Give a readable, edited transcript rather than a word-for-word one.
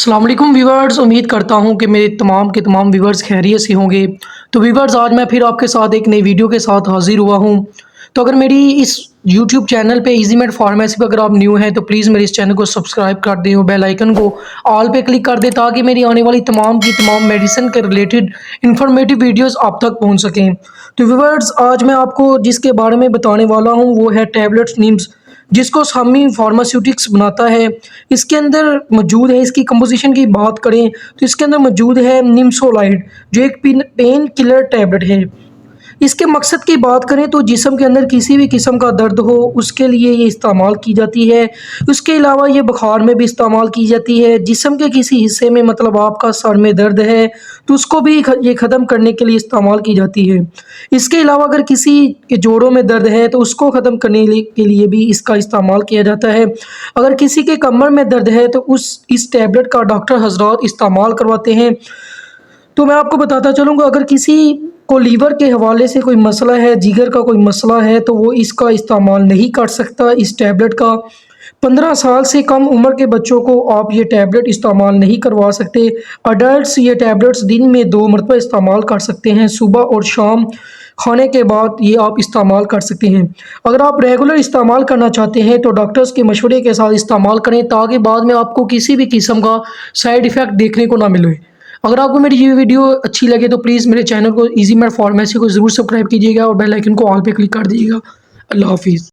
अस्सलाम वालेकुम व्यूवर्स, उम्मीद करता हूँ कि मेरे तमाम के तमाम व्यूवर्स खैरियत से होंगे। तो व्यूवर्स, आज मैं फिर आपके साथ एक नई वीडियो के साथ हाज़िर हुआ हूँ। तो अगर मेरी इस यूट्यूब चैनल पे इजी मेड फार्मेसी पे अगर आप न्यू हैं तो प्लीज़ मेरे इस चैनल को सब्सक्राइब कर दें और बेल आइकन को ऑल पे क्लिक कर दें ताकि मेरी आने वाली तमाम की तमाम मेडिसिन के रिलेटेड इन्फॉर्मेटिव वीडियोस आप तक पहुँच सकें। तो व्यूवर्स, आज मैं आपको जिसके बारे में बताने वाला हूँ वो है टैबलेट्स निम्स, जिसको सामी फार्मास्यूटिक्स बनाता है। इसके अंदर मौजूद है, इसकी कंपोजिशन की बात करें तो इसके अंदर मौजूद है निम्सोलाइड, जो एक पेन किलर टैबलेट है। इसके मकसद की बात करें तो जिस्म के अंदर किसी भी किस्म का दर्द हो उसके लिए ये इस्तेमाल की जाती है। उसके अलावा ये बुखार में भी इस्तेमाल की जाती है। जिस्म के किसी हिस्से में मतलब आपका सर में दर्द है तो उसको भी ये ख़त्म करने के लिए इस्तेमाल की जाती है। इसके अलावा अगर किसी के जोड़ों में दर्द है तो उसको ख़त्म करने के लिए भी इसका इस्तेमाल किया जाता है। अगर किसी के कमर में दर्द है तो इस टैबलेट का डॉक्टर हजरात इस्तेमाल करवाते हैं। तो मैं आपको बताता चलूँगा, अगर किसी को लीवर के हवाले से कोई मसला है, जिगर का कोई मसला है तो वो इसका इस्तेमाल नहीं कर सकता इस टैबलेट का। 15 साल से कम उम्र के बच्चों को आप ये टैबलेट इस्तेमाल नहीं करवा सकते। अडल्ट्स ये टैबलेट्स दिन में 2 मरतबा इस्तेमाल कर सकते हैं, सुबह और शाम खाने के बाद ये आप इस्तेमाल कर सकते हैं। अगर आप रेगुलर इस्तेमाल करना चाहते हैं तो डॉक्टर्स के मशवरे के साथ इस्तेमाल करें ताकि बाद में आपको किसी भी किस्म का साइड इफ़ेक्ट देखने को ना मिले। अगर आपको मेरी ये वीडियो अच्छी लगे तो प्लीज़ मेरे चैनल को इजी मेड फार्मेसी को ज़रूर सब्सक्राइब कीजिएगा और बेल आइकन को ऑल पे क्लिक कर दीजिएगा। अल्लाह हाफिज़।